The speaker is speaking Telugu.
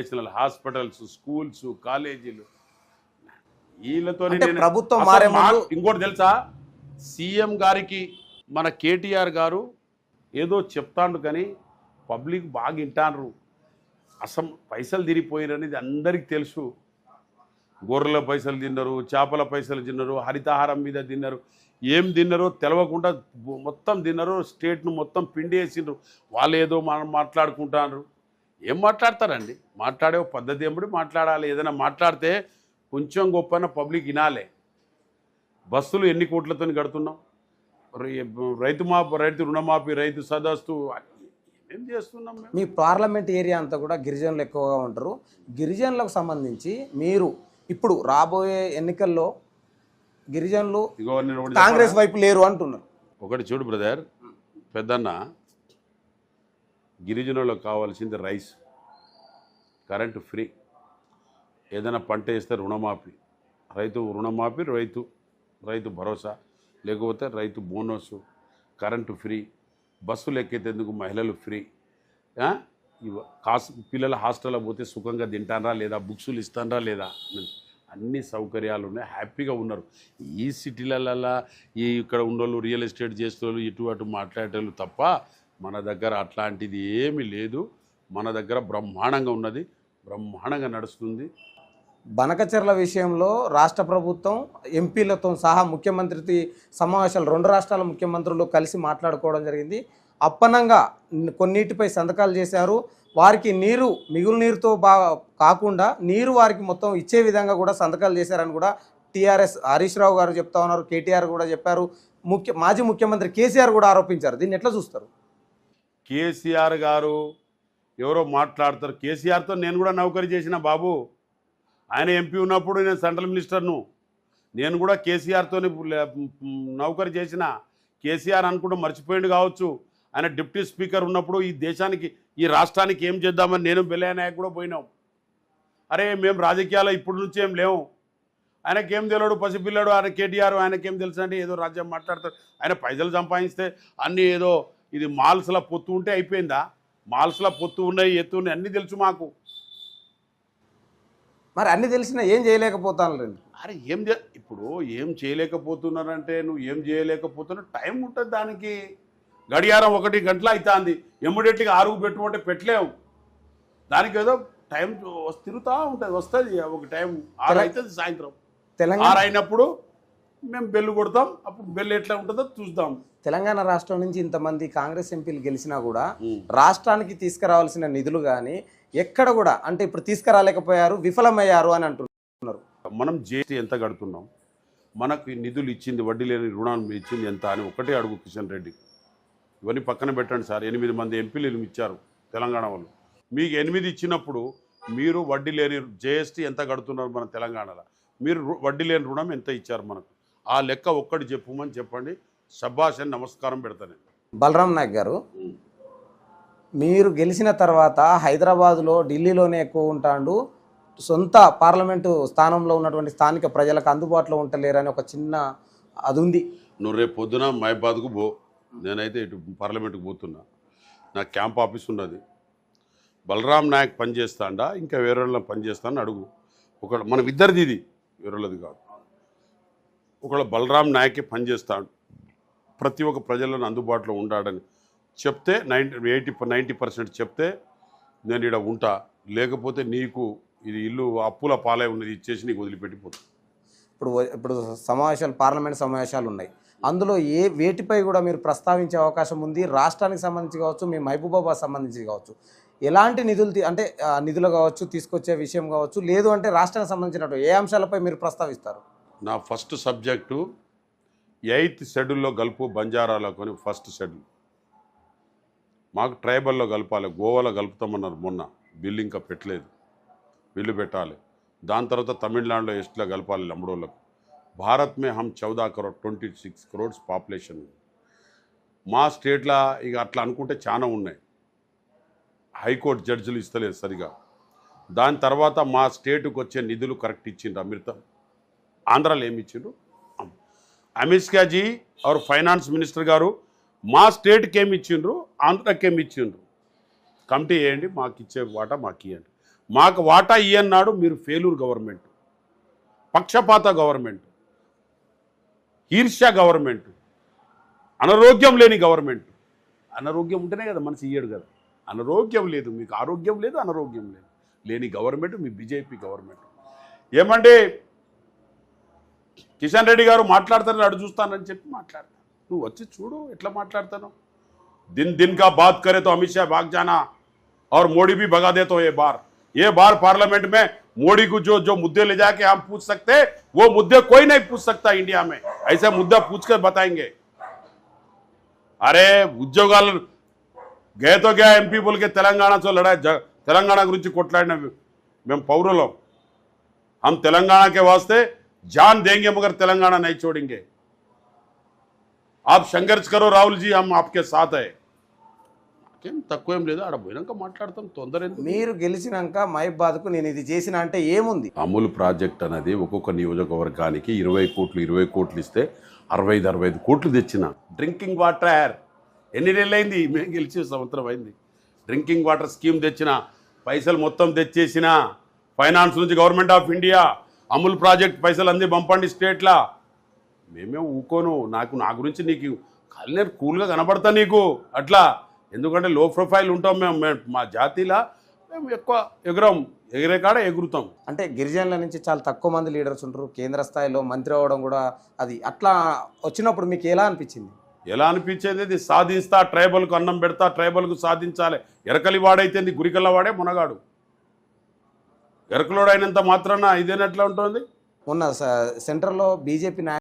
నేషనల్ హాస్పిటల్స్, స్కూల్స్, కాలేజీలు వీళ్ళతో ప్రభుత్వం మారే ముందు ఇంకోటి తెలుసా, సీఎం గారికి మన కేటీఆర్ గారు ఏదో చెప్తాండు కానీ పబ్లిక్ బాగా వింటాండ్రు. పైసలు తిరిగిపోయిననేది అందరికీ తెలుసు. గొర్రెల పైసలు తిన్నారు, చేపల పైసలు తిన్నారు, హరితహారం మీద తిన్నారు, ఏం తిన్నారో తెలవకుండా మొత్తం తిన్నారు. స్టేట్ను మొత్తం పిండి వేసిండ్రు. వాళ్ళు ఏదో మనం మాట్లాడుకుంటారు. ఏం మాట్లాడతారండి? మాట్లాడే పద్ధతి ఏమిటి మాట్లాడాలి. ఏదైనా మాట్లాడితే కొంచెం గొప్పన పబ్లిక్ వినాలే. బస్సులు ఎన్ని కోట్లతో కడుతున్నాం, రైతు రుణమాఫీ, రైతు సదస్సు ఏం చేస్తున్నాం. మీ పార్లమెంట్ ఏరియా అంతా కూడా గిరిజనులు ఎక్కువగా ఉంటారు. గిరిజనులకు సంబంధించి మీరు ఇప్పుడు రాబోయే ఎన్నికల్లో గిరిజనులు కాంగ్రెస్ వైపు లేరు అంటున్నారు. ఒకటి చూడు బ్రదర్, పెద్దన్న, గిరిజనులకు కావాల్సింది రైస్, కరెంటు ఫ్రీ, ఏదైనా పంట వేస్తే రుణమాఫీ, రుణమాఫీ, రైతు భరోసా, లేకపోతే రైతు బోనస్, కరెంటు ఫ్రీ, బస్సులు ఎక్కేందుకు మహిళలు ఫ్రీ, పిల్లల హాస్టల్లో పోతే సుఖంగా తింటారా లేదా, బుక్సులు ఇస్తారా లేదా, అన్ని సౌకర్యాలు ఉన్నాయి. హ్యాపీగా ఉన్నారు. ఈ సిటీలలో ఇక్కడ ఉన్నోళ్ళు రియల్ ఎస్టేట్ చేసేవాళ్ళు ఇటు అటు మాట్లాడేటోళ్ళు తప్ప మన దగ్గర అట్లాంటిది ఏమీ లేదు. మన దగ్గర బ్రహ్మాండంగా ఉన్నది, బ్రహ్మాండంగా నడుస్తుంది. బనకచెర్ల విషయంలో రాష్ట్ర ప్రభుత్వం ఎంపీలతో సహా ముఖ్యమంత్రి సమావేశాలు 2 రాష్ట్రాల ముఖ్యమంత్రులు కలిసి మాట్లాడుకోవడం జరిగింది. అప్పనంగా కొన్నిటిపై సంతకాలు చేశారు. వారికి మిగులు నీరుతో కాకుండా నీరు వారికి మొత్తం ఇచ్చే విధంగా కూడా సంతకాలు చేశారని కూడా టీఆర్ఎస్ హరీష్ రావు గారు చెప్తా ఉన్నారు. కేటీఆర్ కూడా చెప్పారు. మాజీ ముఖ్యమంత్రి కేసీఆర్ కూడా ఆరోపించారు. దీన్ని ఎట్లా చూస్తారు? కేసీఆర్ గారు ఎవరో మాట్లాడతారు. కేసీఆర్తో నేను కూడా నౌకరీ చేసిన బాబు. ఆయన ఎంపీ ఉన్నప్పుడు నేను సెంట్రల్ మినిస్టర్ను. నేను కూడా కేసీఆర్తో నౌకరీ చేసిన. కేసీఆర్ అనుకుంటూ మర్చిపోయింది కావచ్చు. ఆయన డిప్యూటీ స్పీకర్ ఉన్నప్పుడు ఈ దేశానికి, ఈ రాష్ట్రానికి ఏం చేద్దామని నేను బెల్లయ్య నాయక్ కూడా పోయినాం. అరే మేము రాజకీయాల్లో ఇప్పుడు నుంచి ఏం లేవు. ఆయనకేం తెలియడు, పసిపిల్లడు. ఆయన కేటీఆర్, ఆయనకేం తెలుసు అంటే ఏదో రాజ్యం మాట్లాడతాడు. ఆయన పైసలు సంపాదిస్తే అన్నీ ఏదో ఇది మాల్స్లో పొత్తు ఉంటే అయిపోయిందా? మాల్స్లో పొత్తు ఉన్నాయి, ఎత్తు ఉన్నాయి, అన్నీ తెలుసు మాకు. మరి అన్నీ తెలిసినా ఏం చేయలేకపోతాను. అరే ఇప్పుడు ఏం చేయలేకపోతున్నారంటే, నువ్వు ఏం చేయలేకపోతున్నావు, టైం ఉంటుంది దానికి. గడియారం 1 గంటల అవుతుంది, ఇమ్మీడియట్గా 6 పెట్టుకుంటే పెట్టలేవు. దానికి ఏదో టైం తిరుగుతూ ఉంటుంది, వస్తుంది ఒక టైం. 6 అవుతుంది సాయంత్రం. తెలంగాణ 6 అయినప్పుడు మేము బెల్లు కొడతాం. అప్పుడు బెల్లు ఎట్లా ఉంటుందో చూద్దాం. తెలంగాణ రాష్ట్రం నుంచి ఇంతమంది కాంగ్రెస్ ఎంపీలు గెలిచినా కూడా రాష్ట్రానికి తీసుకురావాల్సిన నిధులు కానీ ఎక్కడ కూడా అంటే ఇప్పుడు తీసుకురాలేకపోయారు, విఫలమయ్యారు అని అంటున్నారు. మనం జీఎస్టీ ఎంత కడుతున్నాం, మనకు నిధులు ఇచ్చింది, వడ్డీ లేని రుణాలు ఇచ్చింది ఎంత అని ఒకటే అడుగు కిషన్ రెడ్డి. ఇవన్నీ పక్కన పెట్టండి సార్. 8 మంది ఎంపీలు ఇచ్చారు తెలంగాణ వాళ్ళు. మీకు 8 ఇచ్చినప్పుడు మీరు వడ్డీ లేని జీఎస్టీ ఎంత కడుతున్నారు మన తెలంగాణలో, మీరు వడ్డీ లేని రుణం ఎంత ఇచ్చారు మనకు, ఆ లెక్క ఒక్కటి చెప్పమని చెప్పండి. శభాష్ అని నమస్కారం పెడతాను. బలరాం నాయక్ గారు, మీరు గెలిచిన తర్వాత హైదరాబాదులో, ఢిల్లీలోనే ఎక్కువ ఉంటాడు, సొంత పార్లమెంటు స్థానంలో ఉన్నటువంటి స్థానిక ప్రజలకు అందుబాటులో ఉండలేరని ఒక చిన్న అది ఉంది. నువ్వు రేపు పొద్దున మహబాద్కు పో, నేనైతే ఇటు పార్లమెంట్కి పోతున్నా. నా క్యాంప్ ఆఫీస్ ఉన్నది. బలరాం నాయక్ పనిచేస్తాడా ఇంకా వేరే వాళ్ళని పనిచేస్తానని అడుగు. ఒకళ్ళు మనం ఇద్దరిది, ఇది వేరేది కాదు. ఒకళ్ళు బలరాం నాయకే పనిచేస్తాడు, ప్రతి ఒక్క ప్రజలను అందుబాటులో ఉండాడని చెప్తే 90% చెప్తే నేను ఇక్కడ ఉంటా. లేకపోతే నీకు ఇది ఇల్లు అప్పుల పాలై ఉన్నది ఇచ్చేసి నీకు వదిలిపెట్టిపోతుంది. ఇప్పుడు సమావేశాలు, పార్లమెంట్ సమావేశాలు ఉన్నాయి. అందులో వేటిపై కూడా మీరు ప్రస్తావించే అవకాశం ఉంది? రాష్ట్రానికి సంబంధించి కావచ్చు, మీ మహబూబాబాద్ సంబంధించి కావచ్చు, ఎలాంటి నిధులు అంటే నిధులు కావచ్చు, తీసుకొచ్చే విషయం కావచ్చు, లేదు అంటే రాష్ట్రానికి సంబంధించినట్టు ఏ అంశాలపై మీరు ప్రస్తావిస్తారు? నా ఫస్ట్ సబ్జెక్టు 8th షెడ్యూల్లో గలుపు బంజారాలకు అని ఫస్ట్ షెడ్యూల్. మాకు ట్రైబల్లో కలపాలి, గోవాలో కలుపుతామన్నారు మొన్న. బిల్లు ఇంకా పెట్టలేదు, బిల్లు పెట్టాలి. దాని తర్వాత తమిళనాడులో ఎస్టీలో కలపాలి లంబడోళ్ళకు. భారత్ మే హమ్ 14 కరోడ్ 26 crores పాపులేషన్. మా స్టేట్లో ఇక అట్లా అనుకుంటే చాలా ఉన్నాయి. హైకోర్టు జడ్జిలు ఇస్తలేదు సరిగా. దాని తర్వాత మా స్టేటుకు వచ్చే నిధులు కరెక్ట్ ఇచ్చిండ్రు. అమృత ఆంధ్రాలో ఏమి ఇచ్చిండ్రు? అమిత్ షాజీ और ఫైనాన్స్ మినిస్టర్ గారు మా స్టేట్కి ఏమి ఇచ్చిండ్రు, ఆంధ్రాకి ఏమి ఇచ్చిండ్రు, కమిటీ వేయండి, మాకు ఇచ్చే వాటా మాకు ఇవ్వండి. మాకు వాటా ఇయ్యన్నాడు. మీరు ఫెయిల్యూర్ గవర్నమెంట్, పక్షపాత గవర్నమెంట్, ఈర్ష్య గవర్నమెంట్, అనారోగ్యం లేని గవర్నమెంట్. అనారోగ్యం ఉంటేనే కదా మనిషి ఇయ్యడు కదా. అనారోగ్యం లేదు, మీకు ఆరోగ్యం లేదు, అనారోగ్యం లేదు లేని గవర్నమెంట్ మీ బీజేపీ గవర్నమెంట్. ఏమంటే కిషన్ రెడ్డి గారు మాట్లాడతారని అడు చూస్తానని చెప్పి మాట్లాడతాను. నువ్వు వచ్చి చూడు ఎట్లా మాట్లాడతాను. दिन दिन का बात करे तो अमित शाह भाग जाना और मोदी भी भगा दे तो ये बार पार्लियामेंट में मोदी को जो मुद्दे ले जाके हम पूछ सकते, वो मुद्दे कोई नहीं पूछ सकता इंडिया में. ऐसे मुद्दा पूछ कर बताएंगे. अरे उद्योगाल गए तो गया एमपी बोल के तेलंगाना से लड़ा, तेलंगाना गुరించి కొట్లాడిన మేము పౌరులం. हम तेलंगाना के वास्ते जान देंगे मगर तेलंगाना नहीं छोड़ेंगे. आप संघर्ष करो राहुल जी, हम आपके साथ है. ఏం తక్కువేం లేదు, ఆడ పోయినాక మాట్లాడతాం, తొందర ఎందుకు. మీరు గెలిచినాక మహిబాద్కు నేను ఇది చేసిన అంటే ఏముంది? అమూల్ ప్రాజెక్ట్ అనేది ఒక్కొక్క నియోజకవర్గానికి 20 కోట్లు ఇస్తే 65 కోట్లు తెచ్చిన. డ్రింకింగ్ వాటర్ ఎన్ని నెలలు అయింది మేము గెలిచి, సంవత్సరం అయింది. డ్రింకింగ్ వాటర్ స్కీమ్ తెచ్చిన, పైసలు మొత్తం తెచ్చేసిన. ఫైనాన్స్ నుంచి government of India Amul project పైసలు అంది పంపండి స్టేట్లా. మేమే ఊకోను, నా గురించి నీకు నేను కూల్గా కనబడతా నీకు అట్లా. ఎందుకంటే లో ప్రొఫైల్ ఉంటాం మేము మా జాతిలా. మేము ఎక్కువ ఎగిరే కాడ ఎగురుతాం. అంటే గిరిజనుల నుంచి చాలా తక్కువ మంది లీడర్స్ ఉంటారు, కేంద్ర స్థాయిలో మంత్రి అవ్వడం కూడా అది అట్లా వచ్చినప్పుడు మీకు ఎలా అనిపించింది? ఎలా అనిపించేది? ఇది సాధిస్తా, ట్రైబల్కు అన్నం పెడతా, ట్రైబల్కు సాధించాలి. ఎరకలి వాడైతే గురికల్ల వాడే మునగాడు. ఎరకలోడు అయినంత మాత్రాన ఇదేనట్లా ఉంటుంది. మొన్న సెంట్రల్లో బీజేపీ